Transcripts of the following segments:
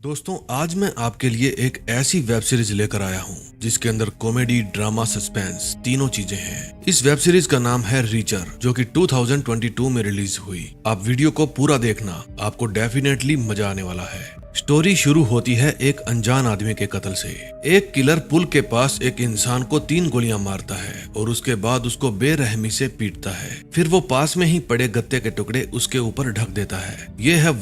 दोस्तों, आज मैं आपके लिए एक ऐसी वेब सीरीज लेकर आया हूं जिसके अंदर कॉमेडी, ड्रामा, सस्पेंस तीनों चीजें हैं। इस वेब सीरीज का नाम है रीचर, जो कि 2022 में रिलीज हुई। आप वीडियो को पूरा देखना, आपको डेफिनेटली मजा आने वाला है। स्टोरी शुरू होती है एक अनजान आदमी के कत्ल से। एक किलर पुल के पास एक इंसान को 3 गोलियां मारता है और उसके बाद उसको बेरहमी से पीटता है। फिर वो पास में ही पड़े गत्ते के टुकड़े उसके ऊपर ढक देता है। ये है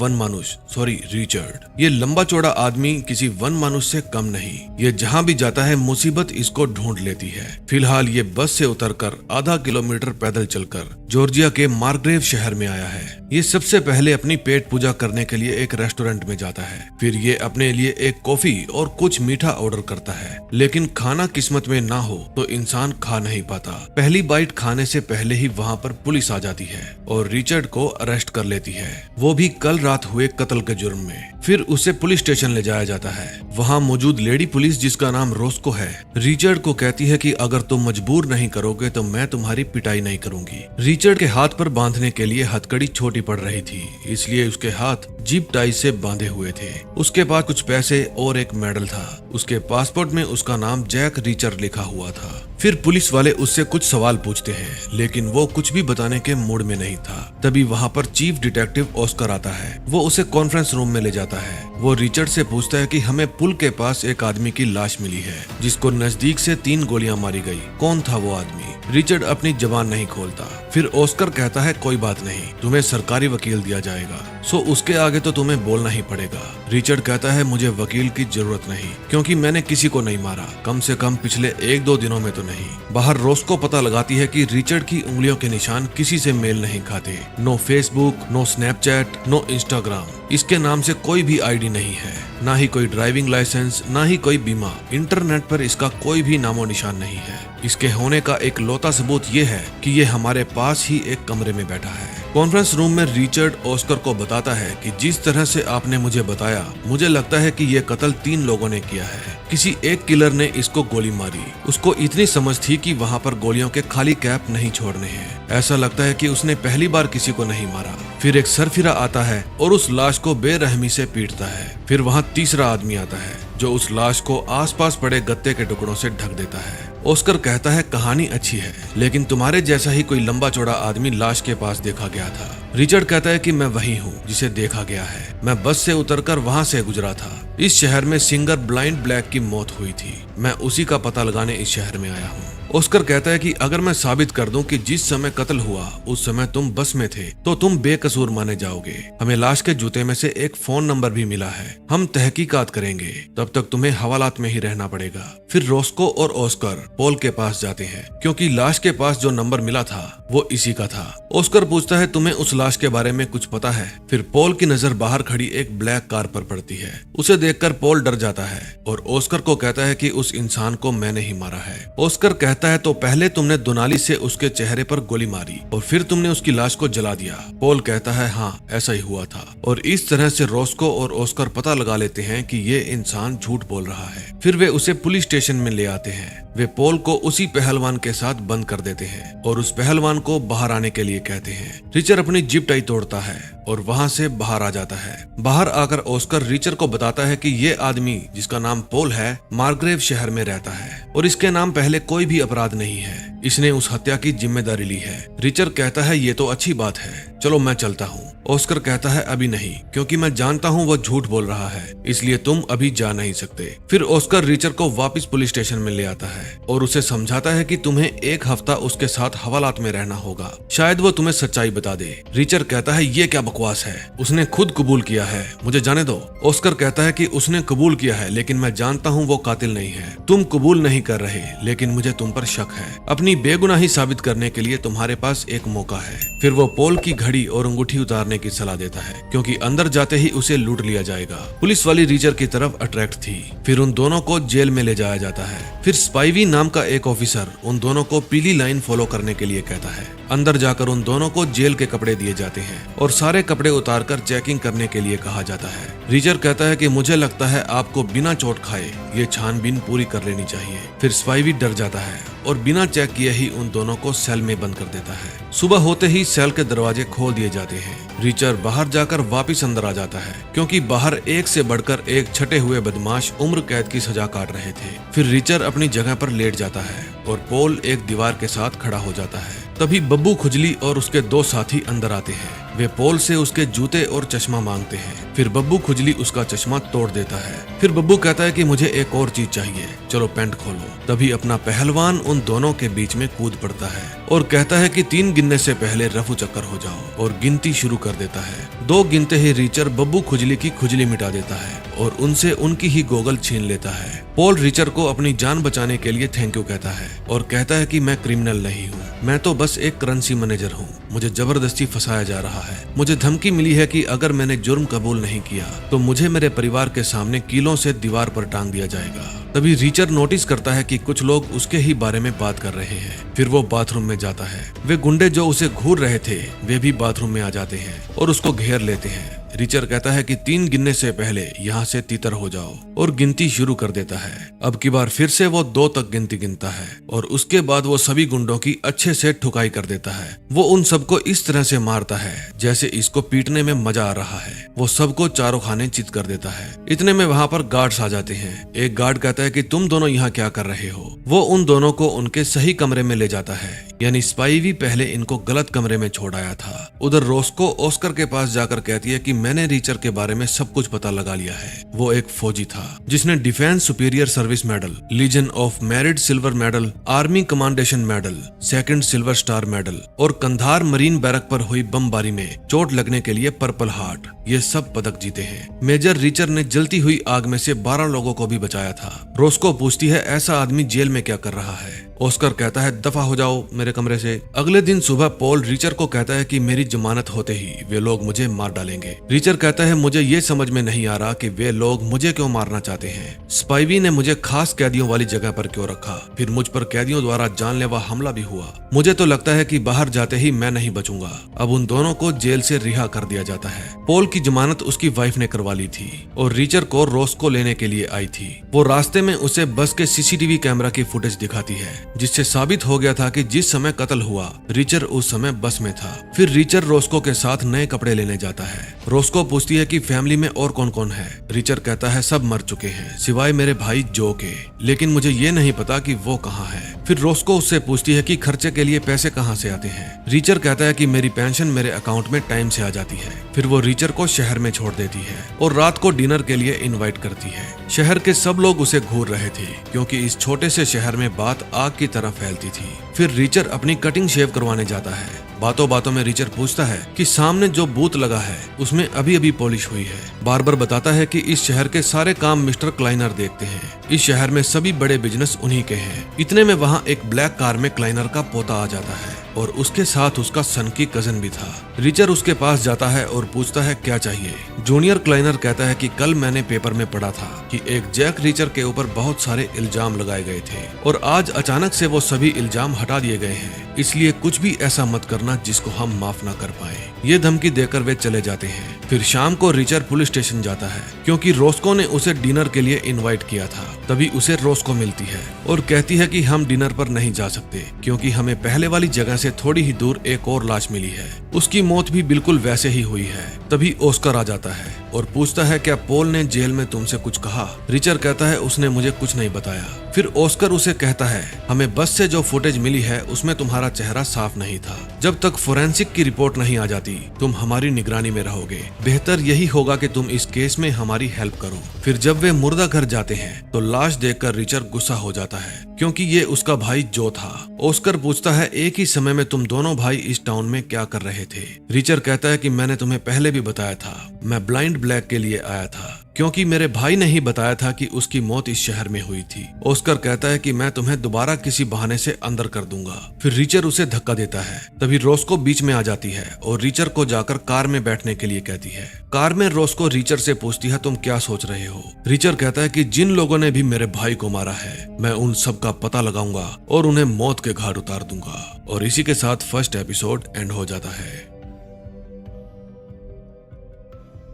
रिचर्ड। ये लंबा चौड़ा आदमी किसी वन मानुष से कम नहीं। ये जहाँ भी जाता है मुसीबत इसको ढूंढ लेती है। फिलहाल ये बस से उतरकर आधा किलोमीटर पैदल चलकर जॉर्जिया के मार्ग्रेव शहर में आया है। ये सबसे पहले अपनी पेट पूजा करने के लिए एक रेस्टोरेंट में जाता है। फिर ये अपने लिए एक कॉफी और कुछ मीठा ऑर्डर करता है, लेकिन खाना किस्मत में ना हो तो इंसान खा नहीं पाता। पहली बाइट खाने से पहले ही वहाँ पर पुलिस आ जाती है और रिचर्ड को अरेस्ट कर लेती है, वो भी कल रात हुए कत्ल के जुर्म में। फिर उसे पुलिस स्टेशन ले जाया जाता है। वहाँ मौजूद लेडी पुलिस, जिसका नाम रोस्को है, रिचर्ड को कहती है कि अगर तुम मजबूर नहीं करोगे तो मैं तुम्हारी पिटाई नहीं करूंगी। रिचर्ड के हाथ पर बांधने के लिए हथकड़ी छोटी पड़ रही थी, इसलिए उसके हाथ जिप टाई से बांधे हुए थे। उसके पास कुछ पैसे और एक मेडल था। उसके पासपोर्ट में उसका नाम जैक रिचर लिखा हुआ था। फिर पुलिस वाले उससे कुछ सवाल पूछते हैं, लेकिन वो कुछ भी बताने के मूड में नहीं था। तभी वहाँ पर चीफ डिटेक्टिव ऑस्कर आता है। वो उसे कॉन्फ्रेंस रूम में ले जाता है। वो रिचर्ड से पूछता है कि हमें पुल के पास एक आदमी की लाश मिली है जिसको नजदीक से 3 गोलियां मारी गई। कौन था वो आदमी? रिचर्ड अपनी जबान नहीं खोलता। फिर ऑस्कर कहता है कोई बात नहीं, तुम्हें सरकारी वकील दिया जाएगा, सो उसके आगे तो तुम्हें बोलना ही पड़ेगा। रिचर्ड कहता है मुझे वकील की जरूरत नहीं, क्योंकि मैंने किसी को नहीं मारा, कम से कम पिछले 1-2 दिनों में तो नहीं। बाहर रोस्को पता लगाती है कि रिचर्ड की उंगलियों के निशान किसी से मेल नहीं खाते। No Facebook, no Snapchat, no Instagram, इसके नाम से कोई भी आईडी नहीं है, ना ही कोई ड्राइविंग लाइसेंस, ना ही कोई बीमा। इंटरनेट पर इसका कोई भी नामो निशान नहीं है। इसके होने का एक लौता सबूत ये है कि ये हमारे पास ही एक कमरे में बैठा है। कॉन्फ्रेंस रूम में रिचर्ड ऑस्कर को बताता है कि जिस तरह से आपने मुझे बताया, मुझे लगता है कि ये कत्ल 3 लोगों ने किया है। किसी एक किलर ने इसको गोली मारी। उसको इतनी समझ थी कि वहाँ पर गोलियों के खाली कैप नहीं छोड़ने हैं। ऐसा लगता है कि उसने पहली बार किसी को नहीं मारा। फिर एक सरफिरा आता है और उस लाश को बेरहमी से पीटता है। फिर वहाँ तीसरा आदमी आता है जो उस लाश को आसपास पड़े गत्ते के टुकड़ों से ढक देता है। ऑस्कर कहता है कहानी अच्छी है, लेकिन तुम्हारे जैसा ही कोई लंबा चौड़ा आदमी लाश के पास देखा गया था। रिचर्ड कहता है कि मैं वही हूँ जिसे देखा गया है। मैं बस से उतरकर वहाँ से गुजरा था। इस शहर में सिंगर ब्लाइंड ब्लैक की मौत हुई थी। मैं उसी का पता लगाने इस शहर में आया हूँ। ऑस्कर कहता है कि अगर मैं साबित कर दूं कि जिस समय कत्ल हुआ उस समय तुम बस में थे, तो तुम बेकसूर माने जाओगे। हमें लाश के जूते में से एक फोन नंबर भी मिला है। हम तहकीकात करेंगे, तब तक तुम्हें हवालात में ही रहना पड़ेगा। फिर रोस्को और ऑस्कर पॉल के पास जाते हैं, क्योंकि लाश के पास जो नंबर मिला था वो इसी का था। ऑस्कर पूछता है तुम्हें उस लाश के बारे में कुछ पता है? फिर पॉल की नजर बाहर खड़ी एक ब्लैक कार पर पड़ती है। उसे देखकर पॉल डर जाता है और ऑस्कर को कहता है कि उस इंसान को मैंने ही मारा है। ऑस्कर कहता है तो पहले तुमने दुनाली से उसके चेहरे पर गोली मारी और फिर तुमने उसकी लाश को जला दिया। पॉल कहता है हाँ, ऐसा ही हुआ था। और इस तरह से रोस्को और ऑस्कर पता लगा लेते हैं कि ये इंसान झूठ बोल रहा है। फिर वे उसे पुलिस स्टेशन में ले आते हैं। वे पॉल को उसी पहलवान के साथ बंद कर देते हैं और उस पहलवान को बाहर आने के लिए कहते हैं। रिचर्ड अपनी जिप टाई तोड़ता है और वहाँ से बाहर आ जाता है। बाहर आकर ऑस्कर रिचर्ड को बताता है कि ये आदमी, जिसका नाम पॉल है, मार्ग्रेव शहर में रहता है और इसके नाम पहले कोई भी अपराध नहीं है। इसने उस हत्या की जिम्मेदारी ली है। रिचर्ड कहता है ये तो अच्छी बात है, चलो मैं चलता हूँ। ऑस्कर कहता है अभी नहीं, क्योंकि मैं जानता हूँ वो झूठ बोल रहा है, इसलिए तुम अभी जा नहीं सकते। फिर ऑस्कर रिचर्ड को वापस पुलिस स्टेशन में ले आता है और उसे समझाता है कि तुम्हें 1 हफ्ता उसके साथ हवालात में रहना होगा, शायद वो तुम्हें सच्चाई बता दे। रिचर्ड कहता है ये क्या बकवास है, उसने खुद कबूल किया है, मुझे जाने दो। ऑस्कर कहता है कि उसने कबूल किया है, लेकिन मैं जानता हूँ वो कातिल नहीं है। तुम कबूल नहीं कर रहे, लेकिन मुझे तुम पर शक है। अपनी बेगुनाही साबित करने के लिए तुम्हारे पास एक मौका है। फिर वो पॉल की घड़ी और अंगूठी उतारने की सलाह देता है, क्योंकि अंदर जाते ही उसे लूट लिया जाएगा। पुलिस वाली रिचर्ड की तरफ अट्रैक्ट थी। फिर उन दोनों को जेल में ले जाया जाता है। फिर स्पाइवी नाम का एक ऑफिसर उन दोनों को पीली लाइन फॉलो करने के लिए कहता है। अंदर जाकर उन दोनों को जेल के कपड़े दिए जाते हैं और सारे कपड़े उतारकर चेकिंग करने के लिए कहा जाता है। रिचर्ड कहता है कि मुझे लगता है आपको बिना चोट खाए ये छानबीन पूरी कर लेनी चाहिए। फिर स्पाइवी डर जाता है और बिना चेक किए ही उन दोनों को सेल में बंद कर देता है। सुबह होते ही सेल के दरवाजे खोल दिए जाते हैं। रिचर बाहर जाकर वापस अंदर आ जाता है क्योंकि बाहर एक से बढ़कर एक छटे हुए बदमाश उम्र कैद की सजा काट रहे थे। फिर रिचर अपनी जगह पर लेट जाता है और पोल एक दीवार के साथ खड़ा हो जाता है। तभी बब्बू खुजली और उसके दो साथी अंदर आते हैं। वे पोल से उसके जूते और चश्मा मांगते हैं। फिर बब्बू खुजली उसका चश्मा तोड़ देता है। फिर बब्बू कहता है कि मुझे एक और चीज चाहिए, चलो पैंट खोलो। तभी अपना पहलवान उन दोनों के बीच में कूद पड़ता है और कहता है कि 3 गिनने से पहले रफू चक्कर हो जाओ और गिनती शुरू कर देता है। 2 गिनते ही रिचर बब्बू खुजली की खुजली मिटा देता है और उनसे उनकी ही गोगल छीन लेता है। पोल रिचर को अपनी जान बचाने के लिए थैंक यू कहता है और कहता है कि मैं क्रिमिनल नहीं हूँ, मैं तो बस एक करेंसी मैनेजर हूँ। मुझे जबरदस्ती फंसाया जा रहा है। मुझे धमकी मिली है कि अगर मैंने जुर्म कबूल नहीं किया तो मुझे मेरे परिवार के सामने कीलों से दीवार पर टांग दिया जाएगा। तभी रिचर नोटिस करता है कि कुछ लोग उसके ही बारे में बात कर रहे हैं। फिर वो बाथरूम में जाता है। वे गुंडे जो उसे घूर रहे थे वे भी बाथरूम में आ जाते हैं और उसको घेर लेते हैं। रिचर कहता है कि 3 गिनने से पहले यहाँ से तितर हो जाओ और गिनती शुरू कर देता है। अब की बार फिर से वो 2 तक गिनती गिनता है और उसके बाद वो सभी गुंडों की अच्छे से ठुकाई कर देता है। वो उन सबको इस तरह से मारता है जैसे इसको पीटने में मजा आ रहा है। वो सबको चारों खाने चित कर देता है। इतने में वहाँ पर गार्ड्स आ जाते हैं। एक गार्ड कहता है कि तुम दोनों यहाँ क्या कर रहे हो। वो उन दोनों को उनके सही कमरे में ले जाता है, यानी स्पाइवी पहले इनको गलत कमरे में छोड़ आया था। उधर रोस्को ऑस्कर के पास जाकर कहती है कि मैंने रिचर के बारे में सब कुछ पता लगा लिया है। वो एक फौजी था जिसने defence superior service medal, legion of merit silver medal, army commendation medal, 2nd silver star medal और कंधार मरीन बैरक पर हुई बमबारी में चोट लगने के लिए पर्पल हार्ट, ये सब पदक जीते हैं। मेजर रिचर ने जलती हुई आग में से 12 लोगों को भी बचाया था। रोस्को पूछती है ऐसा आदमी जेल में क्या कर रहा है। ऑस्कर कहता है दफा हो जाओ मेरे कमरे से। अगले दिन सुबह पोल रिचर को कहता है कि मेरी जमानत होते ही वे लोग मुझे मार डालेंगे। रिचर कहता है मुझे ये समझ में नहीं आ रहा कि वे लोग मुझे क्यों मारना चाहते हैं। स्पाइवी ने मुझे खास कैदियों वाली जगह पर क्यों रखा, फिर मुझ पर कैदियों द्वारा जानलेवा हमला भी हुआ। मुझे तो लगता है कि बाहर जाते ही मैं नहीं बचूंगा। अब उन दोनों को जेल से रिहा कर दिया जाता है। पोल की जमानत उसकी वाइफ ने करवा ली थी और रिचर को रोस्को लेने के लिए आई थी। वो रास्ते में उसे बस के सीसीटीवी कैमरा की फुटेज दिखाती है जिससे साबित हो गया था कि जिस समय कत्ल हुआ रिचर उस समय बस में था। फिर रिचर रोस्को के साथ नए कपड़े लेने जाता है। रोस्को पूछती है कि फैमिली में और कौन कौन है। रिचर कहता है सब मर चुके हैं सिवाय मेरे भाई जो के, लेकिन मुझे ये नहीं पता कि वो कहाँ है। फिर रोस्को उससे पूछती है कि खर्चे के लिए पैसे कहाँ से आते हैं। रिचर कहता है कि मेरी पेंशन मेरे अकाउंट में टाइम से आ जाती है। फिर वो रिचर को शहर में छोड़ देती है और रात को डिनर के लिए इनवाइट करती है। शहर के सब लोग उसे घूर रहे थे क्योंकि इस छोटे से शहर में बात आग की तरह फैलती थी। फिर रिचर अपनी कटिंग शेव करवाने जाता है। बातों बातों में रिचर पूछता है कि सामने जो बूथ लगा है उसमें अभी अभी पॉलिश हुई है। बार्बर बताता है कि इस शहर के सारे काम मिस्टर क्लाइनर देखते हैं। इस शहर में सभी बड़े बिजनेस उन्हीं के हैं। इतने में वहाँ एक ब्लैक कार में क्लाइनर का पोता आ जाता है और उसके साथ उसका सन की कजन भी था। रिचर उसके पास जाता है और पूछता है क्या चाहिए। जूनियर क्लाइनर कहता है कि कल मैंने पेपर में पढ़ा था कि एक जैक रिचर के ऊपर बहुत सारे इल्जाम लगाए गए थे और आज अचानक से वो सभी इल्जाम हटा दिए गए हैं, इसलिए कुछ भी ऐसा मत करना जिसको हम माफ ना कर पाए। ये धमकी देकर वे चले जाते हैं। फिर शाम को रिचर पुलिस स्टेशन जाता है क्योंकि रोस्को ने उसे डिनर के लिए इनवाइट किया था। तभी उसे रोस्को मिलती है और कहती है कि हम डिनर पर नहीं जा सकते क्योंकि हमें पहले वाली जगह से थोड़ी ही दूर एक और लाश मिली है। उसकी मौत भी बिल्कुल वैसे ही हुई है। तभी ऑस्कर आ जाता है और पूछता है क्या पोल ने जेल में तुमसे कुछ कहा। रिचर कहता है उसने मुझे कुछ नहीं बताया। फिर ऑस्कर उसे कहता है हमें बस से जो फुटेज मिली है उसमें तुम्हारा चेहरा साफ नहीं था। जब तक फोरेंसिक की रिपोर्ट नहीं आ जाती तुम हमारी निगरानी में रहोगे। बेहतर यही होगा कि तुम इस केस में हमारी हेल्प करो। फिर जब वे मुर्दा घर जाते हैं तो लाश देखकर रिचर गुस्सा हो जाता है क्योंकि ये उसका भाई जो था। ऑस्कर पूछता है एक ही समय में तुम दोनों भाई इस टाउन में क्या कर रहे थे। रिचर कहता है कि मैंने तुम्हें पहले भी बताया था मैं ब्लाइंड ब्लैक के लिए आया था क्योंकि मेरे भाई ने ही बताया था कि उसकी मौत इस शहर में हुई थी। ऑस्कर कहता है कि मैं तुम्हें दोबारा किसी बहाने से अंदर कर दूंगा। फिर रिचर उसे धक्का देता है। तभी रोस्को बीच में आ जाती है और रिचर को जाकर कार में बैठने के लिए कहती है। कार में रोस्को रिचर से पूछती है तुम क्या सोच रहे हो। रिचर कहता है कि जिन लोगों ने भी मेरे भाई को मारा है मैं उन सब का पता लगाऊंगा और उन्हें मौत के घाट उतार दूंगा। और इसी के साथ फर्स्ट एपिसोड एंड हो जाता है।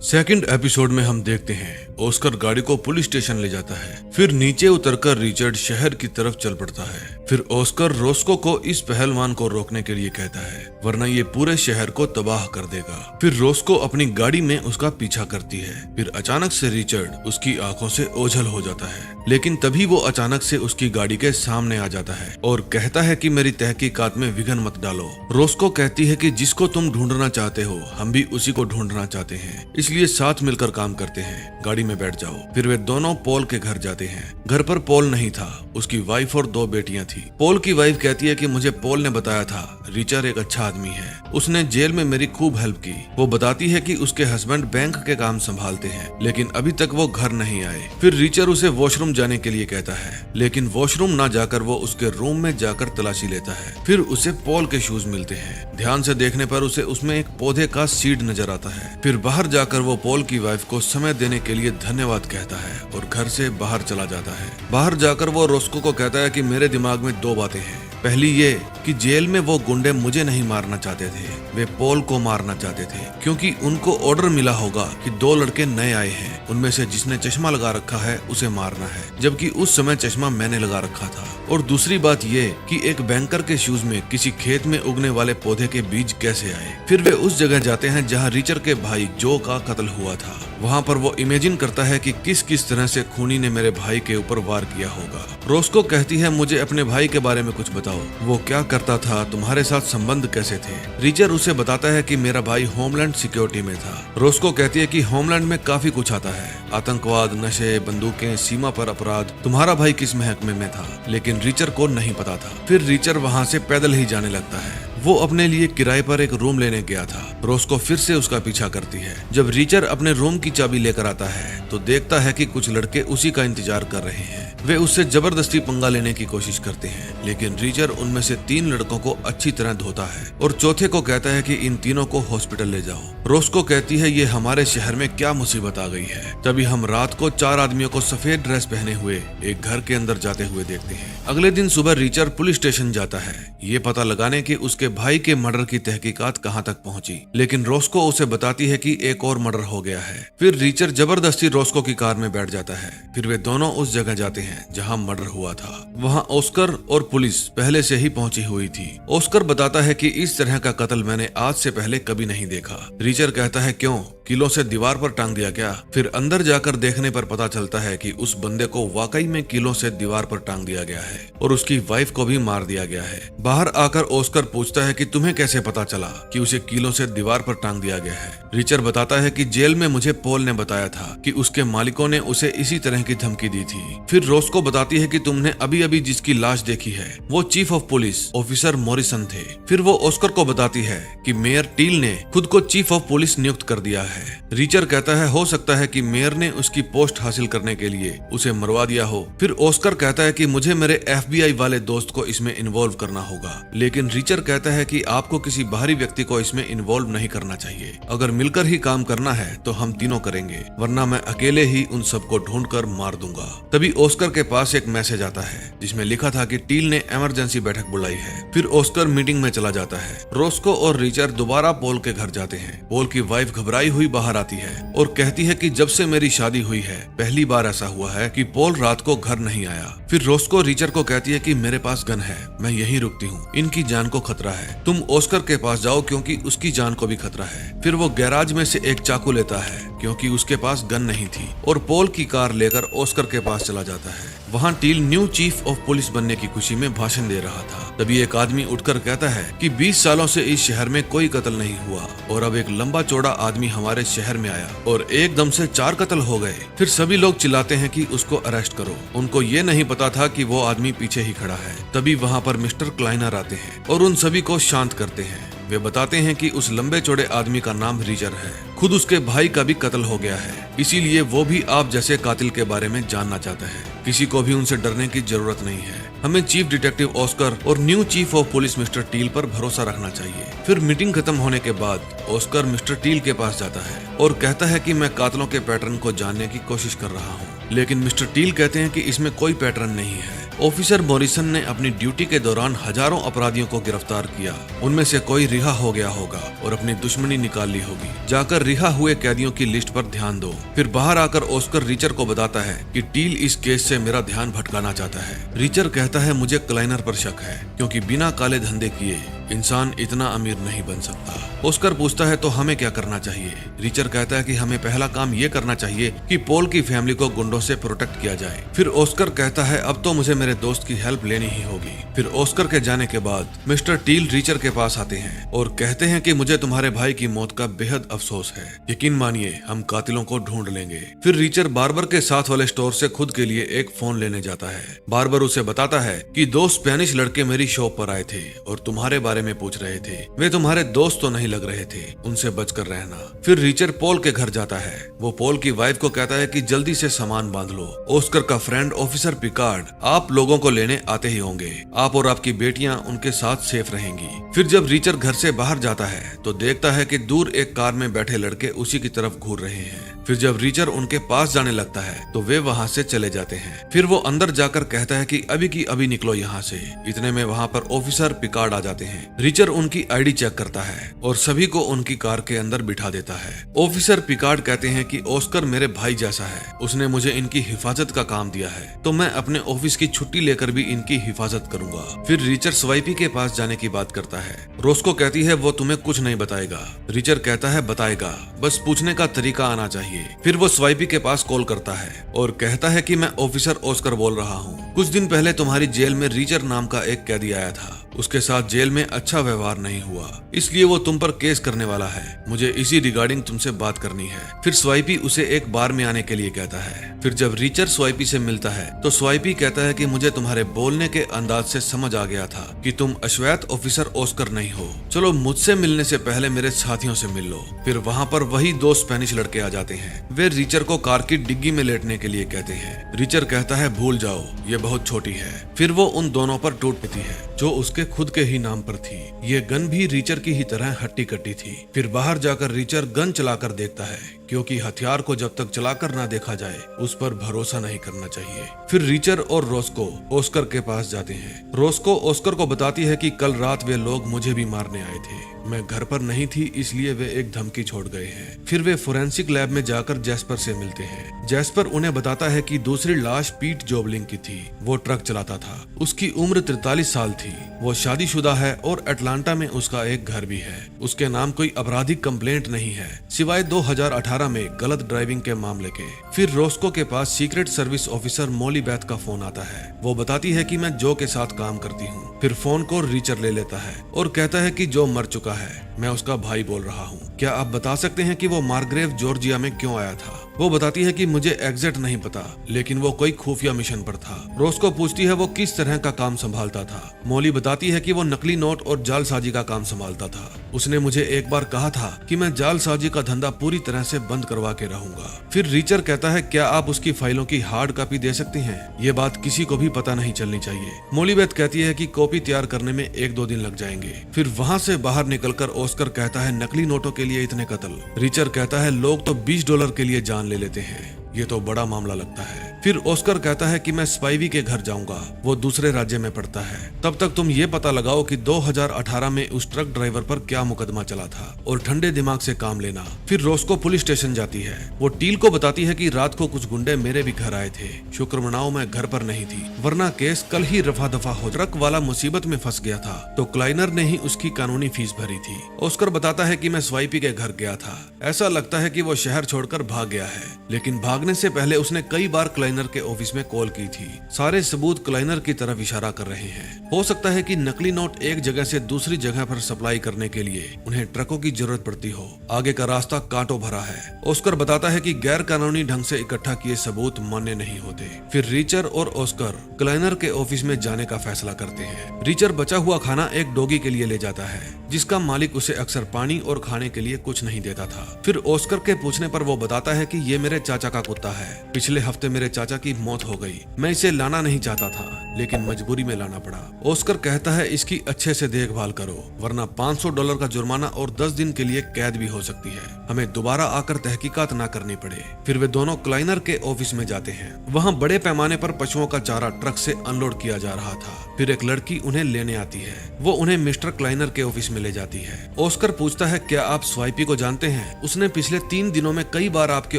सेकंड एपिसोड में हम देखते हैं ऑस्कर गाड़ी को पुलिस स्टेशन ले जाता है। फिर नीचे उतरकर रिचर्ड शहर की तरफ चल पड़ता है। फिर ऑस्कर रोस्को को इस पहलवान को रोकने के लिए कहता है, वरना ये पूरे शहर को तबाह कर देगा। फिर रोस्को अपनी गाड़ी में उसका पीछा करती है। फिर अचानक से रिचर्ड उसकी आंखों से ओझल हो जाता है, लेकिन तभी वो अचानक से उसकी गाड़ी के सामने आ जाता है और कहता है कि मेरी तहकीकात में विघ्न मत डालो। रोस्को कहती है कि जिसको तुम ढूंढना चाहते हो हम भी उसी को ढूंढना चाहते हैं, इसलिए साथ मिलकर काम करते हैं, गाड़ी में बैठ जाओ। फिर वे दोनों पॉल के घर जाते हैं। घर पर पॉल नहीं था, उसकी वाइफ और 2 बेटियां थी। पॉल की वाइफ कहती है कि मुझे पॉल ने बताया था रिचर्ड एक अच्छा आदमी है, उसने जेल में मेरी खूब हेल्प की। वो बताती है कि उसके हस्बैंड बैंक के काम संभालते हैं, लेकिन अभी तक वो घर नहीं आए। फिर रिचर्ड उसे वॉशरूम जाने के लिए कहता है, लेकिन वॉशरूम ना जाकर वो उसके रूम में जाकर तलाशी लेता है। फिर उसे पॉल के शूज मिलते हैं। ध्यान से देखने पर उसे उसमें एक पौधे का सीड नजर आता है। फिर बाहर जाकर वो पॉल की वाइफ को समय देने के लिए धन्यवाद कहता है और घर से बाहर चला जाता है। बाहर जाकर वो रोस्को को कहता है कि मेरे दिमाग में 2 बातें हैं। पहली ये कि जेल में वो गुंडे मुझे नहीं मारना चाहते थे, वे पॉल को मारना चाहते थे, क्योंकि उनको ऑर्डर मिला होगा कि 2 लड़के नए आए हैं, उनमें से जिसने चश्मा लगा रखा है उसे मारना है, जबकि उस समय चश्मा मैंने लगा रखा था। और दूसरी बात ये कि एक बैंकर के शूज में किसी खेत में उगने वाले पौधे के बीज कैसे आए। फिर वे उस जगह जाते हैं जहाँ रिचर्ड के भाई जो का कत्ल हुआ था। वहाँ पर वो इमेजिन करता है कि किस किस तरह से खूनी ने मेरे भाई के ऊपर वार किया होगा। रोस्को कहती है, मुझे अपने भाई के बारे में कुछ बताओ, वो क्या करता था, तुम्हारे साथ संबंध कैसे थे। रिचर्ड उसे बताता है कि मेरा भाई होमलैंड सिक्योरिटी में था। रोस्को कहती है कि होमलैंड में काफी कुछ आता है, आतंकवाद, नशे, बंदूकें, सीमा पर अपराध। तुम्हारा भाई किस महकमे में था, लेकिन रिचर्ड को नहीं पता था। फिर रिचर्ड वहाँ से पैदल ही जाने लगता है। वो अपने लिए किराए पर एक रूम लेने गया था। रोस्को फिर से उसका पीछा करती है। जब रिचर्ड अपने रूम की चाबी लेकर आता है तो देखता है कि कुछ लड़के उसी का इंतजार कर रहे हैं। वे उससे जबरदस्ती पंगा लेने की कोशिश करते हैं, लेकिन रिचर्ड उनमें से 3 लड़कों को अच्छी तरह धोता है और चौथे को कहता है कि इन तीनों को हॉस्पिटल ले जाओ। रोस्को कहती है, ये हमारे शहर में क्या मुसीबत आ गई है। तभी हम रात को 4 आदमियों को सफेद ड्रेस पहने हुए एक घर के अंदर जाते हुए देखते हैं। अगले दिन सुबह रिचर्ड पुलिस स्टेशन जाता है, ये पता लगाने की उसके भाई के मर्डर की तहकीकात कहां तक पहुंची, लेकिन रोस्को उसे बताती है कि एक और मर्डर हो गया है। फिर रिचर्ड जबरदस्ती रोस्को की कार में बैठ जाता है। फिर वे दोनों उस जगह जाते हैं जहां मर्डर हुआ था। वहां ऑस्कर और पुलिस पहले से ही पहुंची हुई थी। ऑस्कर बताता है कि इस तरह का कत्ल मैंने आज से पहले कभी नहीं देखा। रिचर्ड कहता है, क्यों, किलों से दीवार पर टांग दिया क्या। फिर अंदर जाकर देखने पर पता चलता है कि उस बंदे को वाकई में किलों से दीवार पर टांग दिया गया है और उसकी वाइफ को भी मार दिया गया है। बाहर आकर ऑस्कर पूछता है कि तुम्हें कैसे पता चला कि उसे किलों से दीवार पर टांग दिया गया है। रिचर्ड बताता है कि जेल में मुझे पॉल ने बताया था कि उसके मालिकों ने उसे इसी तरह की धमकी दी थी। फिर रोस्को बताती है कि तुमने अभी अभी जिसकी लाश देखी है वो chief of police officer Morrison थे। फिर वो ऑस्कर को बताती है कि मेयर टील ने खुद को चीफ ऑफ पुलिस नियुक्त कर दिया है। रिचर्ड कहता है, हो सकता है कि मेयर ने उसकी पोस्ट हासिल करने के लिए उसे मरवा दिया हो। फिर ऑस्कर कहता है कि मुझे मेरे FBI वाले दोस्त को इसमें इन्वॉल्व करना होगा, लेकिन रिचर्ड कहता है कि आपको किसी बाहरी व्यक्ति को इसमें इन्वॉल्व नहीं करना चाहिए। अगर मिलकर ही काम करना है तो हम तीनों करेंगे, वरना मैं अकेले ही उन सबको ढूंढकर मार दूंगा। तभी ऑस्कर के पास एक मैसेज आता है जिसमें लिखा था कि टील ने इमरजेंसी बैठक बुलाई है। फिर ऑस्कर मीटिंग में चला जाता है। रोस्को और रिचर्ड दोबारा पॉल के घर जाते हैं। पॉल की वाइफ घबराई हुई बाहर आती है और कहती है कि जब से मेरी शादी हुई है पहली बार ऐसा हुआ है कि पॉल रात को घर नहीं आया। फिर रोस्को रिचर्ड को कहती है कि मेरे पास गन है, मैं यहीं रुकती हूँ, इनकी जान को खतरा है, तुम ऑस्कर के पास जाओ क्योंकि उसकी जान को भी खतरा है। फिर वो गैराज में से एक चाकू लेता है क्योंकि उसके पास गन नहीं थी और पॉल की कार लेकर ऑस्कर के पास चला जाता है। वहाँ Teal new chief of police बनने की खुशी में भाषण दे रहा था। तभी एक आदमी उठकर कहता है कि 20 सालों से इस शहर में कोई कत्ल नहीं हुआ और अब एक लंबा चौड़ा आदमी हमारे शहर में आया और एकदम से 4 कत्ल हो गए। फिर सभी लोग चिल्लाते हैं कि उसको अरेस्ट करो। उनको ये नहीं पता था कि वो आदमी पीछे ही खड़ा है। तभी वहाँ पर मिस्टर क्लाइनर आते हैं और उन सभी को शांत करते हैं। वे बताते हैं कि उस लंबे चौड़े आदमी का नाम रिचर्ड है, खुद उसके भाई का भी कत्ल हो गया है, इसीलिए वो भी आप जैसे कातिल के बारे में जानना चाहता है। किसी को भी उनसे डरने की जरूरत नहीं है। हमें चीफ डिटेक्टिव ऑस्कर और new chief of police mister Teal पर भरोसा रखना चाहिए। फिर मीटिंग खत्म होने के बाद ऑस्कर मिस्टर टील के पास जाता है और कहता है कि मैं कातिलों के पैटर्न को जानने की कोशिश कर रहा हूँ, लेकिन मिस्टर टील कहते हैं कि इसमें कोई पैटर्न नहीं है। ऑफिसर मॉरिसन ने अपनी ड्यूटी के दौरान हजारों अपराधियों को गिरफ्तार किया। उनमें से कोई रिहा हो गया होगा और अपनी दुश्मनी निकाल ली होगी। जाकर रिहा हुए कैदियों की लिस्ट पर ध्यान दो। फिर बाहर आकर ऑस्कर रिचर को बताता है कि टील इस केस से मेरा ध्यान भटकाना चाहता है। रिचर कहता है मुझे क्लाइनर पर शक है, क्योंकि बिना काले धंधे किए इंसान इतना अमीर नहीं बन सकता। ऑस्कर पूछता है तो हमें क्या करना चाहिए। रिचर कहता है कि हमें पहला काम ये करना चाहिए कि पॉल की फैमिली को गुंडों से प्रोटेक्ट किया जाए। फिर ऑस्कर कहता है अब तो मुझे मेरे दोस्त की हेल्प लेनी ही होगी। फिर ऑस्कर के जाने के बाद मिस्टर टील रिचर के पास आते हैं और कहते हैं कि मुझे तुम्हारे भाई की मौत का बेहद अफसोस है। यकीन मानिए हम कातिलों को ढूंढ लेंगे। फिर रिचर बार्बर के साथ वाले स्टोर से खुद के लिए एक फोन लेने जाता है। बार्बर उसे बताता है कि 2 स्पेनिश लड़के मेरी शॉप पर आए थे और तुम्हारे बारे में पूछ रहे थे। वे तुम्हारे दोस्त तो नहीं लग रहे थे, उनसे बचकर रहना। फिर रिचर पॉल के घर जाता है। वो पॉल की वाइफ को कहता है कि जल्दी से सामान बांध लो। ऑस्कर का फ्रेंड ऑफिसर पिकार्ड आप लोगों को लेने आते ही होंगे। आप और आपकी बेटियां उनके साथ सेफ रहेंगी। फिर जब रिचर घर से बाहर जाता है तो देखता है कि दूर एक कार में बैठे लड़के उसी की तरफ घूर रहे हैं। फिर जब रिचर उनके पास जाने लगता है तो वे वहाँ से चले जाते हैं। फिर वो अंदर जाकर कहता है कि अभी की अभी निकलो यहाँ से। इतने में वहाँ पर ऑफिसर पिकार्ड आ जाते हैं। रिचर उनकी आईडी चेक करता है और सभी को उनकी कार के अंदर बिठा देता है। ऑफिसर पिकार्ड कहते हैं कि ऑस्कर मेरे भाई जैसा है, उसने मुझे इनकी हिफाजत का काम दिया है, तो मैं अपने ऑफिस की छुट्टी लेकर भी इनकी हिफाजत करूंगा। फिर रिचर स्वाइपी के पास जाने की बात करता है। रोस्को कहती है वो तुम्हें कुछ नहीं बताएगा। रिचर कहता है बताएगा, बस पूछने का तरीका आना चाहिए। फिर वो स्वाइपी के पास कॉल करता है और कहता है कि मैं ऑफिसर ऑस्कर बोल रहा हूँ। कुछ दिन पहले तुम्हारी जेल में रिचर नाम का एक कैदी आया था। उसके साथ जेल में अच्छा व्यवहार नहीं हुआ, इसलिए वो तुम पर केस करने वाला है। मुझे इसी रिगार्डिंग तुमसे बात करनी है। फिर स्वाइपी उसे एक बार में आने के लिए कहता है। फिर जब रिचर स्वाइपी से मिलता है तो स्वाइपी कहता है कि मुझे तुम्हारे बोलने के अंदाज से समझ आ गया था कि तुम अश्वेत ऑफिसर ऑस्कर नहीं हो। चलो मुझसे मिलने से पहले मेरे साथियों से मिल लो। फिर वहाँ पर वही 2 स्पेनिश लड़के आ जाते हैं। वे रिचर को कार की डिग्गी में लेटने के लिए कहते हैं। रिचर कहता है भूल जाओ, ये बहुत छोटी है। फिर वो उन दोनों पर टूट पड़ती है जो उसके खुद के ही नाम पर थी। ये गन भी रिचर की ही तरह हट्टी कट्टी थी। फिर बाहर जाकर रिचर गन चलाकर देखता है, क्योंकि हथियार को जब तक चलाकर ना देखा जाए उस पर भरोसा नहीं करना चाहिए। फिर रिचर और रोस्को ऑस्कर के पास जाते हैं। रोस्को ऑस्कर को बताती है कि कल रात वे लोग मुझे भी मारने आए थे, मैं घर पर नहीं थी इसलिए वे एक धमकी छोड़ गए हैं। फिर वे फोरेंसिक लैब में जाकर जैस्पर से मिलते हैं। जैस्पर उन्हें बताता है कि दूसरी लाश पीट जोबलिंग की थी। वो ट्रक चलाता था। उसकी उम्र 43 साल थी। वो शादीशुदा है और अटलांटा में उसका एक घर भी है। उसके नाम कोई आपराधिक कंप्लेंट नहीं है, सिवाय 2018 में गलत ड्राइविंग के मामले के। फिर रोस्को के पास सीक्रेट सर्विस ऑफिसर मोली बैथ का फोन आता है। वो बताती है कि मैं जो के साथ काम करती हूँ। फिर फोन को रिचर ले लेता है और कहता है कि जो मर चुका है, मैं उसका भाई बोल रहा हूँ। क्या आप बता सकते हैं कि वो मार्ग्रेव जॉर्जिया में क्यों आया था? वो बताती है कि मुझे एग्जैक्ट नहीं पता, लेकिन वो कोई खुफिया मिशन पर था। रोस्को पूछती है वो किस तरह का काम संभालता था। मोली बताती है कि वो नकली नोट और जालसाजी का काम संभालता था। उसने मुझे एक बार कहा था कि मैं जालसाजी का धंधा पूरी तरह से बंद करवा के रहूंगा। फिर रिचर कहता है क्या आप उसकी फाइलों की हार्ड कॉपी दे सकती हैं? ये बात किसी को भी पता नहीं चलनी चाहिए। मोलीबेथ कहती है कि कॉपी तैयार करने में 1-2 दिन लग जाएंगे। फिर वहाँ से बाहर निकलकर ऑस्कर कहता है नकली नोटों के लिए इतने कत्ल। रिचर कहता है लोग तो $20 के लिए जान ले लेते हैं, ये तो बड़ा मामला लगता है। फिर ऑस्कर कहता है कि मैं स्पाइवी के घर जाऊंगा, वो दूसरे राज्य में पड़ता है। तब तक तुम ये पता लगाओ कि 2018 में उस ट्रक ड्राइवर पर क्या मुकदमा चला था और ठंडे दिमाग से काम लेना। फिर रोस्को पुलिस स्टेशन जाती है। वो टील को बताती है कि रात को कुछ गुंडे मेरे भी घर आए थे। शुक्र मनाओ मैं घर पर नहीं थी, वरना केस कल ही रफा दफा हो। ट्रक वाला मुसीबत में फंस गया था तो क्लाइनर ने ही उसकी कानूनी फीस भरी थी। ऑस्कर बताता है कि मैं स्वाइपी के घर गया था। ऐसा लगता है कि वो शहर छोड़कर भाग गया है, लेकिन भागने से पहले उसने कई बार क्लाइनर के ऑफिस में कॉल की थी। सारे सबूत क्लाइनर की तरफ इशारा कर रहे हैं। हो सकता है कि नकली नोट एक जगह से दूसरी जगह पर सप्लाई करने के लिए उन्हें ट्रकों की जरूरत पड़ती हो। आगे का रास्ता कांटों भरा है। ऑस्कर बताता है कि गैर कानूनी ढंग से इकट्ठा किए सबूत मान्य नहीं होते। फिर रिचर और ऑस्कर क्लाइनर के ऑफिस में जाने का फैसला करते हैं। रिचर बचा हुआ खाना एक डॉगी के लिए ले जाता है, जिसका मालिक उसे अक्सर पानी और खाने के लिए कुछ नहीं देता था। फिर ऑस्कर के पूछने पर वो बताता है कि ये मेरे चाचा का कुत्ता होता है। पिछले हफ्ते मेरे चाचा की मौत हो गई। मैं इसे लाना नहीं चाहता था, लेकिन मजबूरी में लाना पड़ा। ऑस्कर कहता है इसकी अच्छे से देखभाल करो, वरना $500 का जुर्माना और 10 दिन के लिए कैद भी हो सकती है। हमें दोबारा आकर तहकीकात ना करनी पड़े। फिर वे दोनों क्लाइनर के ऑफिस में जाते हैं। वहाँ बड़े पैमाने पर पशुओं का चारा ट्रक से अनलोड किया जा रहा था। फिर एक लड़की उन्हें लेने आती है। वो उन्हें मिस्टर क्लाइनर के ऑफिस में ले जाती है। ऑस्कर पूछता है, क्या आप स्वाइपी को जानते हैं? उसने पिछले 3 दिनों में कई बार आपके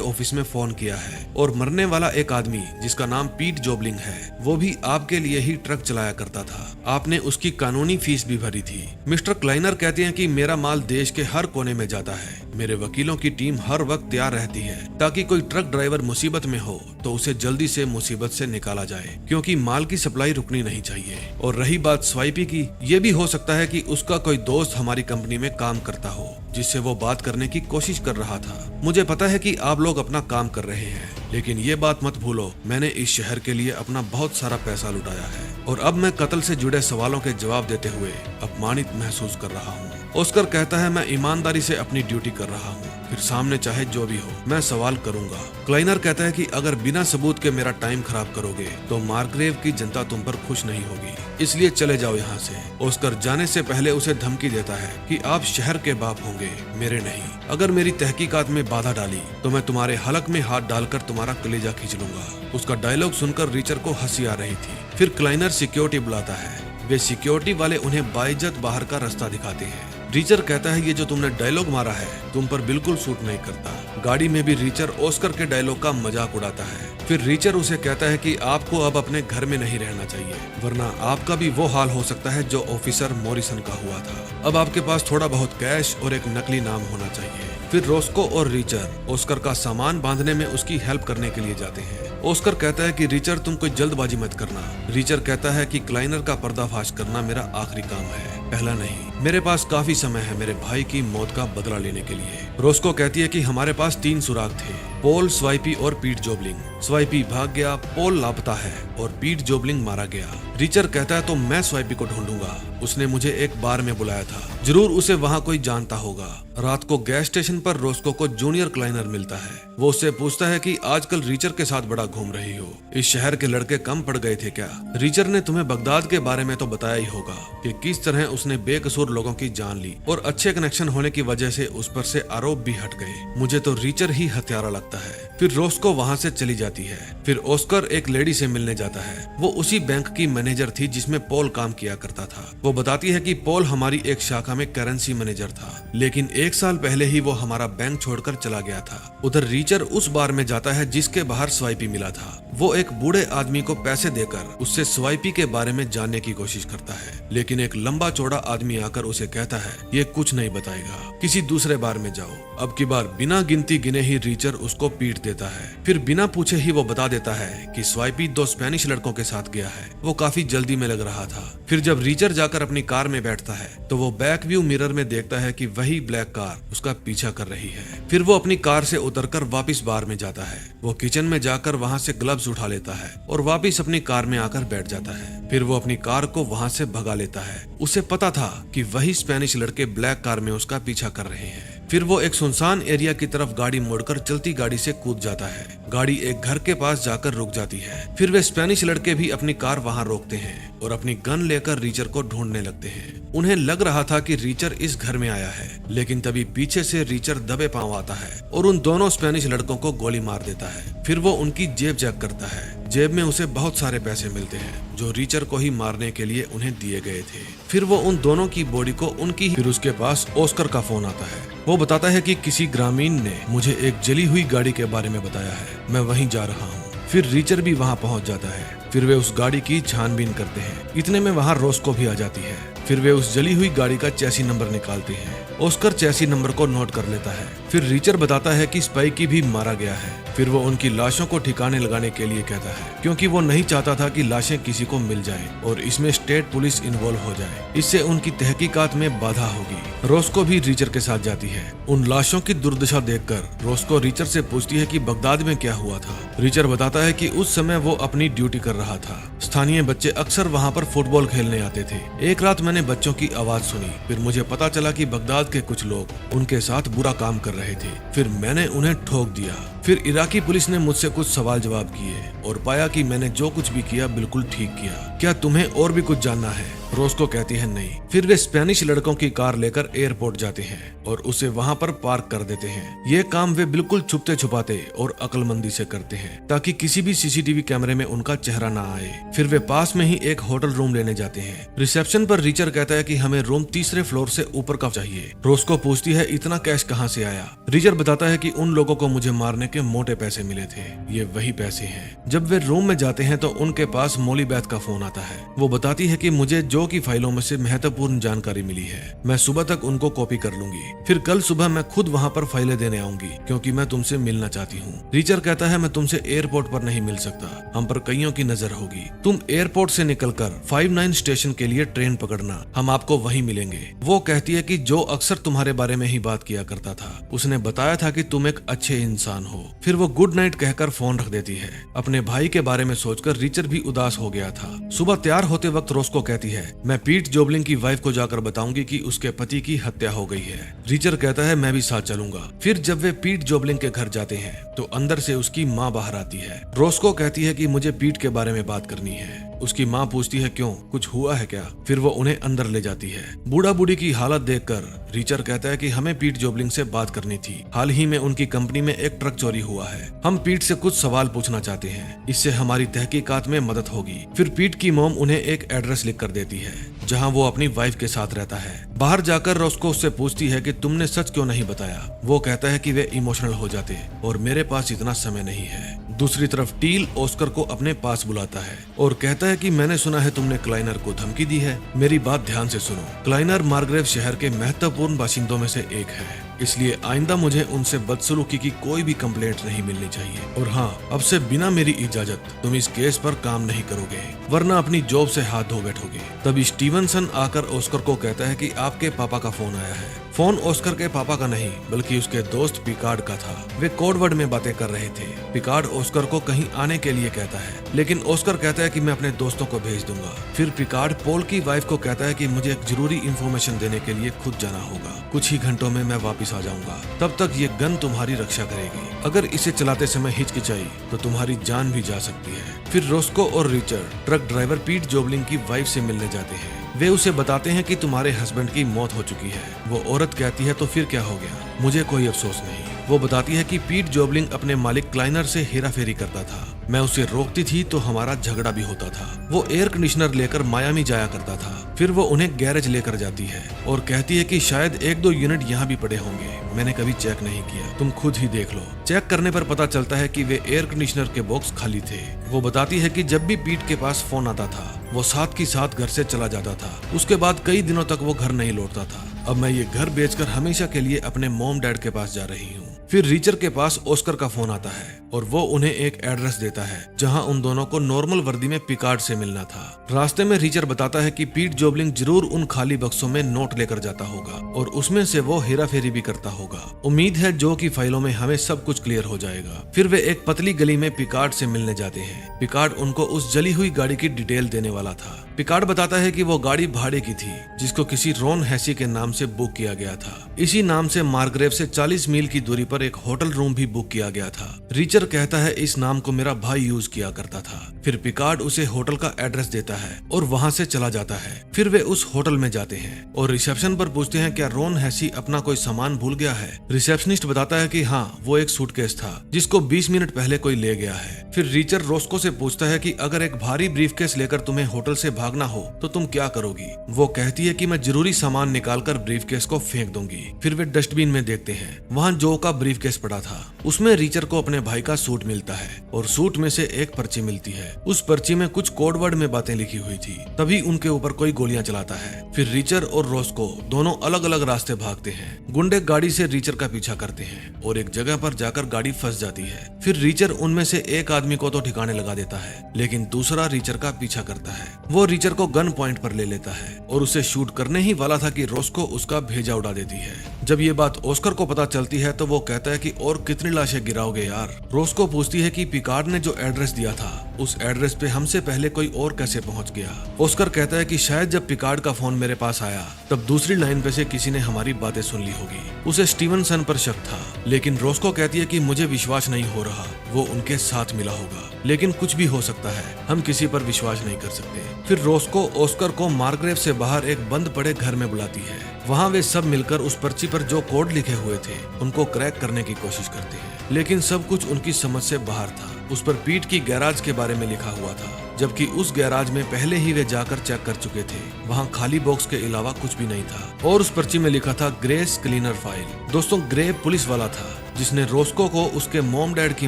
ऑफिस में फोन किया है, और मरने वाला एक आदमी जिसका नाम पीट जोबलिंग है, वो भी आपके लिए ही ट्रक चलाया करता था। आपने उसकी कानूनी फीस भी भरी थी। मिस्टर क्लाइनर कहते हैं कि मेरा माल देश के हर कोने में जाता है। मेरे वकीलों की टीम हर वक्त तैयार रहती है ताकि कोई ट्रक ड्राइवर मुसीबत में हो तो उसे जल्दी से मुसीबत से निकाला जाए, क्योंकि माल की सप्लाई रुकनी नहीं चाहिए। और रही बात स्वाइपी की, ये भी हो सकता है कि उसका कोई दोस्त हमारी कंपनी में काम करता हो, जिससे वो बात करने की कोशिश कर रहा था। मुझे पता है कि आप लोग अपना काम कर रहे हैं, लेकिन ये बात मत भूलो, मैंने इस शहर के लिए अपना बहुत सारा पैसा लुटाया है, और अब मैं कत्ल से जुड़े सवालों के जवाब देते हुए अपमानित महसूस कर रहा हूँ। ऑस्कर कहता है, मैं ईमानदारी से अपनी ड्यूटी कर रहा हूँ, फिर सामने चाहे जो भी हो मैं सवाल करूंगा। क्लाइनर कहता है कि अगर बिना सबूत के मेरा टाइम खराब करोगे तो मार्ग्रेव की जनता तुम पर खुश नहीं होगी, इसलिए चले जाओ यहाँ से। ऑस्कर जाने से पहले उसे धमकी देता है कि आप शहर के बाप होंगे, मेरे नहीं। अगर मेरी तहकीकात में बाधा डाली तो मैं तुम्हारे हलक में हाथ डालकर तुम्हारा कलेजा खींच लूंगा। उसका डायलॉग सुनकर रिचर को हंसी आ रही थी। फिर क्लाइनर सिक्योरिटी बुलाता है। वे सिक्योरिटी वाले उन्हें बाइज्जत बाहर का रास्ता दिखाते हैं। रिचर कहता है, ये जो तुमने डायलॉग मारा है तुम पर बिल्कुल सूट नहीं करता। गाड़ी में भी रिचर ऑस्कर के डायलॉग का मजाक उड़ाता है। फिर रिचर उसे कहता है कि आपको अब अपने घर में नहीं रहना चाहिए, वरना आपका भी वो हाल हो सकता है जो ऑफिसर मॉरिसन का हुआ था। अब आपके पास थोड़ा बहुत कैश और एक नकली नाम होना चाहिए। फिर रोस्को और रिचर ऑस्कर का सामान बांधने में उसकी हेल्प करने के लिए जाते हैं। ऑस्कर कहता है कि रिचर तुम कोई जल्दबाजी मत करना। रिचर कहता है कि क्लाइनर का पर्दाफाश करना मेरा आखिरी काम है, पहला नहीं। मेरे पास काफी समय है मेरे भाई की मौत का बदला लेने के लिए। रोस्को कहती है कि हमारे पास 3 सुराग थे, पॉल, स्वाइपी और पीट जोबलिंग। स्वाइपी भाग गया, पॉल लापता है और पीट जोबलिंग मारा गया। रिचर कहता है, तो मैं स्वाइपी को ढूंढूंगा, उसने मुझे एक बार में बुलाया था, जरूर उसे वहाँ कोई जानता होगा। रात को गैस स्टेशन पर रोस्को को जूनियर क्लाइनर मिलता है। वो उससे पूछता है कि आजकल रिचर के साथ बड़ा घूम रही हो, इस शहर के लड़के कम पड़ गए थे क्या? रिचर ने तुम्हें बगदाद के बारे में तो बताया ही होगा कि किस तरह उसने बेकसूर लोगों की जान ली, और अच्छे कनेक्शन होने की वजह से उस पर से आरोप भी हट गए। मुझे तो रिचर ही हत्यारा लगता है। फिर रोस्को वहाँ से चली जाती है। फिर ऑस्कर एक लेडी से मिलने जाता है। वो उसी बैंक की मैनेजर थी जिसमें पॉल काम किया करता था। वो बताती है कि पॉल हमारी एक शाखा में करेंसी मैनेजर था, लेकिन 1 साल पहले ही वो हमारा बैंक छोड़कर चला गया था। उधर रिचर उस बार में जाता है जिसके बाहर स्वाइपी मिला था। वो एक बूढ़े आदमी को पैसे देकर उससे स्वाइपी के बारे में जानने की कोशिश करता है, लेकिन एक लंबा चौड़ा आदमी आकर उसे कहता है, ये कुछ नहीं बताएगा, किसी दूसरे बार में जाओ। अब की बार बिना गिनती गिने ही रिचर उसको पीट देता है। फिर बिना पूछे ही वो बता देता है कि स्वाइपी 2 स्पेनिश लड़कों के साथ गया है। वो काफी जल्दी में लग रहा था। फिर जब रिचर जाकर अपनी कार में बैठता है तो वो बैक व्यू मिरर में देखता है कि वही ब्लैक कार उसका पीछा कर रही है। फिर वो अपनी कार से उतरकर वापस बार में जाता है। वो किचन में जाकर वहाँ से ग्लव्स उठा लेता है और वापस अपनी कार में आकर बैठ जाता है। फिर वो अपनी कार को वहाँ से भगा लेता है। उसे पता था कि वही स्पेनिश लड़के ब्लैक कार में उसका पीछा कर रहे हैं। फिर वो एक सुनसान एरिया की तरफ गाड़ी मोड़कर चलती गाड़ी से कूद जाता है। गाड़ी एक घर के पास जाकर रुक जाती है। फिर वे स्पेनिश लड़के भी अपनी कार वहां रोकते हैं और अपनी गन लेकर रिचर को ढूंढने लगते हैं। उन्हें लग रहा था कि रिचर इस घर में आया है, लेकिन तभी पीछे से रिचर दबे पांव आता है और उन दोनों स्पेनिश लड़कों को गोली मार देता है। फिर वो उनकी जेब चेक करता है। जेब में उसे बहुत सारे पैसे मिलते हैं जो रिचर को ही मारने के लिए उन्हें दिए गए थे। फिर वो उन दोनों की बॉडी को उनकी फिर उसके पास ऑस्कर का फोन आता है। वो बताता है कि किसी ग्रामीण ने मुझे एक जली हुई गाड़ी के बारे में बताया है, मैं वहीं जा रहा हूँ। फिर रिचर भी वहाँ पहुँच जाता है। फिर वे उस गाड़ी की छानबीन करते हैं। इतने में वहाँ रोस्को भी आ जाती है। फिर वे उस जली हुई गाड़ी का चैसी नंबर निकालते हैं। ऑस्कर चैसी नंबर को नोट कर लेता है। फिर रिचर बताता है कि स्पाइकी भी मारा गया है। फिर वो उनकी लाशों को ठिकाने लगाने के लिए कहता है, क्योंकि वो नहीं चाहता था कि लाशें किसी को मिल जाएं और इसमें स्टेट पुलिस इन्वॉल्व हो जाए। इससे उनकी तहकीकात में बाधा होगी। रोस्को भी रिचर के साथ जाती है। उन लाशों की दुर्दशा देखकर रोस्को रिचर से पूछती है कि बगदाद में क्या हुआ था। रिचर बताता है कि उस समय वो अपनी ड्यूटी कर रहा था। स्थानीय बच्चे अक्सर वहाँ पर फुटबॉल खेलने आते थे। एक रात मैंने बच्चों की आवाज सुनी। फिर मुझे पता चला कि बगदाद के कुछ लोग उनके साथ बुरा काम कर रहे थे। फिर मैंने उन्हें ठोक दिया। फिर इराकी पुलिस ने मुझसे कुछ सवाल जवाब किए और पाया कि मैंने जो कुछ भी किया बिल्कुल ठीक किया। क्या तुम्हें और भी कुछ जानना है? रोस्को कहती है नहीं। फिर वे स्पेनिश लड़कों की कार लेकर एयरपोर्ट जाते हैं और उसे वहां पर पार्क कर देते हैं। ये काम वे बिल्कुल छुपते छुपाते और अक्लमंदी से करते हैं ताकि किसी भी सीसीटीवी कैमरे में उनका चेहरा ना आए। फिर वे पास में ही एक होटल रूम लेने जाते हैं। रिसेप्शन पर रिचर कहता है कि हमें रूम तीसरे फ्लोर से ऊपर का चाहिए। रोस्को पूछती है इतना कैश कहाँ से आया? रिचर बताता है कि उन लोगों को मुझे मारने के मोटे पैसे मिले थे, ये वही पैसे हैं। जब वे रूम में जाते हैं तो उनके पास मोली बैथ का फोन आता है। वो बताती है कि मुझे जो की फाइलों में से महत्वपूर्ण जानकारी मिली है, मैं सुबह तक उनको कॉपी कर लूंगी। फिर कल सुबह मैं खुद वहाँ पर फाइलें देने आऊंगी क्योंकि मैं तुमसे मिलना चाहती हूँ। रिचर कहता है मैं तुमसे एयरपोर्ट पर नहीं मिल सकता, हम पर कईयों की नजर होगी। तुम एयरपोर्ट से निकलकर 59 स्टेशन के लिए ट्रेन पकड़ना, हम आपको वहीं मिलेंगे। वो कहती है कि जो अक्सर तुम्हारे बारे में ही बात किया करता था, उसने बताया था कि तुम एक अच्छे इंसान हो। फिर वो गुड नाइट कहकर फोन रख देती है। अपने भाई के बारे में सोचकर रिचर भी उदास हो गया था। सुबह तैयार होते वक्त रोस्को कहती है मैं पीट जोबलिंग की वाइफ को जाकर बताऊंगी कि उसके पति की हत्या हो गई है। रिचर कहता है मैं भी साथ चलूंगा। फिर जब वे पीट जोबलिंग के घर जाते हैं तो अंदर से उसकी माँ बाहर आती है। रोस्को कहती है कि मुझे पीट के बारे में बात करनी है। उसकी माँ पूछती है क्यों, कुछ हुआ है क्या? फिर वो उन्हें अंदर ले जाती है। बूढ़ा बूढ़ी की हालत देखकर रिचर कहता है कि हमें पीट जोबलिंग से बात करनी थी। हाल ही में उनकी कंपनी में एक ट्रक चोरी हुआ है, हम पीट से कुछ सवाल पूछना चाहते हैं, इससे हमारी तहकीकात में मदद होगी। फिर पीट की मॉम उन्हें एक एड्रेस लिख कर देती है जहां वो अपनी वाइफ के साथ रहता है। बाहर जाकर रोस्को उससे पूछती है कि तुमने सच क्यों नहीं बताया। वो कहता है कि वे इमोशनल हो जाते और मेरे पास इतना समय नहीं है। दूसरी तरफ टील ऑस्कर को अपने पास बुलाता है और कहता है कि मैंने सुना है तुमने क्लाइनर को धमकी दी है। मेरी बात ध्यान से सुनो, क्लाइनर मार्ग्रेव शहर के महत्वपूर्ण बाशिंदों में से एक है, इसलिए आइंदा मुझे उनसे बदसलूकी की कोई भी कंप्लेंट नहीं मिलनी चाहिए। और हाँ, अब से बिना मेरी इजाजत तुम इस केस पर काम नहीं करोगे, वरना अपनी जॉब से हाथ धो बैठोगे। तब स्टीवनसन आकर ऑस्कर को कहता है कि आपके पापा का फोन आया है। फोन ऑस्कर के पापा का नहीं बल्कि उसके दोस्त पिकार्ड का था। वे कोड वर्ड में बातें कर रहे थे। पिकार्ड ऑस्कर को कहीं आने के लिए कहता है, लेकिन ऑस्कर कहता है कि मैं अपने दोस्तों को भेज दूंगा। फिर पिकार्ड पॉल की वाइफ को कहता है कि मुझे एक जरूरी इंफॉर्मेशन देने के लिए खुद जाना होगा, कुछ ही घंटों में मैं वापस आ जाऊंगा, तब तक ये गन तुम्हारी रक्षा करेगी। अगर इसे चलाते समय हिचकिचाई तो तुम्हारी जान भी जा सकती है। फिर रोस्को और रिचर्ड ट्रक ड्राइवर पीट जोबलिंग की वाइफ से मिलने जाते हैं। वे उसे बताते हैं कि तुम्हारे हस्बैंड की मौत हो चुकी है। वो औरत कहती है तो फिर क्या हो गया, मुझे कोई अफसोस नहीं। वो बताती है कि पीट जोबलिंग अपने मालिक क्लाइनर से हेराफेरी करता था, मैं उसे रोकती थी तो हमारा झगड़ा भी होता था। वो एयर कंडीशनर लेकर मायामी जाया करता था। फिर वो उन्हें गैरेज लेकर जाती है और कहती है कि शायद 1-2 यूनिट यहाँ भी पड़े होंगे, मैंने कभी चेक नहीं किया, तुम खुद ही देख लो। चेक करने पर पता चलता है कि वे एयर कंडीशनर के बॉक्स खाली थे। वो बताती है कि जब भी पीट के पास फोन आता था वो साथ की साथ घर से चला जाता था। उसके बाद कई दिनों तक वो घर नहीं लौटता था। अब मैं ये घर बेचकर हमेशा के लिए अपने मॉम डैड के पास जा रही हूँ। फिर रिचर के पास ऑस्कर का फोन आता है और वो उन्हें एक एड्रेस देता है जहां उन दोनों को नॉर्मल वर्दी में पिकार्ड से मिलना था। रास्ते में रिचर बताता है कि पीट जोबलिंग जरूर उन खाली बक्सों में नोट लेकर जाता होगा और उसमें से वो हेराफेरी भी करता होगा। उम्मीद है जो की फाइलों में हमें सब कुछ क्लियर हो जाएगा। फिर वे एक पतली गली में पिकार्ड से मिलने जाते हैं। पिकार्ड उनको उस जली हुई गाड़ी की डिटेल देने वाला था। पिकार्ड बताता है कि वो गाड़ी भाड़े की थी जिसको किसी रॉन हैसी के नाम से बुक किया गया था। इसी नाम से मार्ग्रेव से 40 मील की दूरी पर एक होटल रूम भी बुक किया गया था। रिचर कहता है इस नाम को मेरा भाई यूज किया करता था। फिर पिकार्ड उसे होटल का एड्रेस देता है और वहां से चला जाता है। फिर वे उस होटल में जाते हैं और रिसेप्शन पर पूछते हैं क्या रॉन हैसी अपना कोई सामान भूल गया है। रिसेप्शनिस्ट बताता है कि हाँ, वो एक सूटकेस था जिसको 20 मिनट पहले कोई ले गया है। फिर रिचर रोस्को से पूछता है कि अगर एक भारी ब्रीफकेस लेकर तुम्हें होटल से भागना हो तो तुम क्या करोगी। वो कहती है कि मैं जरूरी सामान निकालकर ब्रीफकेस को फेंक दूंगी। फिर वे डस्टबिन में देखते हैं, वहाँ जो का ब्रीफकेस पड़ा था। उसमें रिचर को अपने भाई का सूट मिलता है और सूट में से एक पर्ची मिलती है। उस पर्ची में कुछ कोड वर्ड में बातें लिखी हुई थी। तभी उनके ऊपर कोई गोलियां चलाता है। फिर रिचर और रोस्को दोनों अलग अलग रास्ते भागते हैं। गुंडे गाड़ी से रिचर का पीछा करते हैं और एक जगह पर जाकर गाड़ी फंस जाती है। फिर रिचर उनमें से एक आदमी को तो ठिकाने लगा देता है, लेकिन दूसरा रिचर का पीछा करता है। वो रिचर को गन पॉइंट पर ले लेता है और उसे शूट करने ही वाला था कि रोस्को उसका भेजा उड़ा देती है। जब ये बात ऑस्कर को पता चलती है तो वो कहता है कि और कितनी लाशें गिराओगे यार। रोस्को पूछती है कि पिकार्ड ने जो एड्रेस दिया था उस एड्रेस पे हमसे पहले कोई और कैसे पहुंच गया। ऑस्कर कहता है कि शायद जब पिकार्ड का फोन मेरे पास आया तब दूसरी लाइन पे से किसी ने हमारी बातें सुन ली होगी। उसे स्टीवनसन पर शक था, लेकिन रोस्को कहती है कि मुझे विश्वास नहीं हो रहा वो उनके साथ मिला होगा, लेकिन कुछ भी हो सकता है, हम किसी पर विश्वास नहीं कर सकते। फिर रोस्को ऑस्कर को मार्ग्रेव से बाहर एक बंद पड़े घर में बुलाती है। वहाँ वे सब मिलकर उस पर्ची पर जो कोड लिखे हुए थे उनको क्रैक करने की कोशिश करते हैं, लेकिन सब कुछ उनकी समझ से बाहर था। उस पर पीट की गैराज के बारे में लिखा हुआ था, जबकि उस गैराज में पहले ही वे जाकर चेक कर चुके थे। वहाँ खाली बॉक्स के अलावा कुछ भी नहीं था और उस पर्ची में लिखा था ग्रेस क्लीनर फाइल। दोस्तों, ग्रे पुलिस वाला था जिसने रोस्को को उसके मॉम डैड की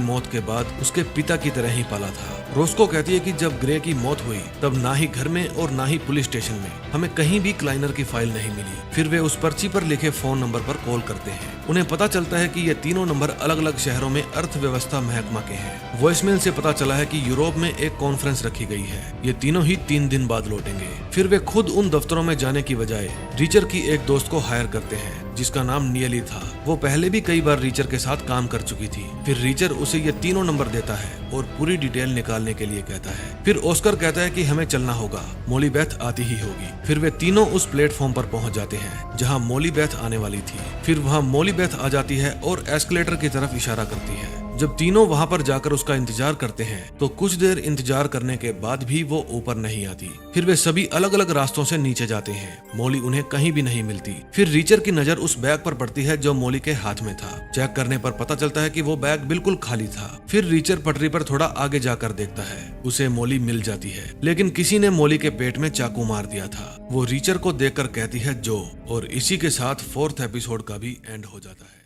मौत के बाद उसके पिता की तरह ही पाला था। रोस्को कहती है कि जब ग्रे की मौत हुई तब ना ही घर में और ना ही पुलिस स्टेशन में हमें कहीं भी क्लाइनर की फाइल नहीं मिली। फिर वे उस पर्ची पर लिखे फोन नंबर पर कॉल करते हैं। उन्हें पता चलता है कि ये तीनों नंबर अलग अलग शहरों में अर्थव्यवस्था महकमा के हैं। वॉइसमेल से पता चला है कि यूरोप में एक कॉन्फ्रेंस रखी गई है, ये तीनों ही 3 दिन बाद लौटेंगे। फिर वे खुद उन दफ्तरों में जाने की बजाय रीचर की एक दोस्त को हायर करते हैं जिसका नाम नियली था। वो पहले भी कई बार रीचर के साथ काम कर चुकी थी। फिर रीचर उसे ये तीनों नंबर देता है और पूरी डिटेल निकालने के लिए कहता है। फिर ऑस्कर कहता है कि हमें चलना होगा, मोली बेथ आती ही होगी। फिर वे तीनों उस प्लेटफॉर्म पर पहुंच जाते हैं जहां मोली बेथ आने वाली थी। फिर वहां मोली बेथ आ जाती है और एस्केलेटर की तरफ इशारा करती है। जब तीनों वहां पर जाकर उसका इंतजार करते हैं तो कुछ देर इंतजार करने के बाद भी वो ऊपर नहीं आती। फिर वे सभी अलग अलग रास्तों से नीचे जाते हैं। मोली उन्हें कहीं भी नहीं मिलती। फिर रीचर की नजर उस बैग पर पड़ती है जो मोली के हाथ में था। चेक करने पर पता चलता है कि वो बैग बिल्कुल खाली था। फिर रीचर पटरी पर थोड़ा आगे जाकर देखता है, उसे मोली मिल जाती है, लेकिन किसी ने मोली के पेट में चाकू मार दिया था। वो रीचर को देखकर कहती है जो, और इसी के साथ 4th एपिसोड का भी एंड हो जाता है।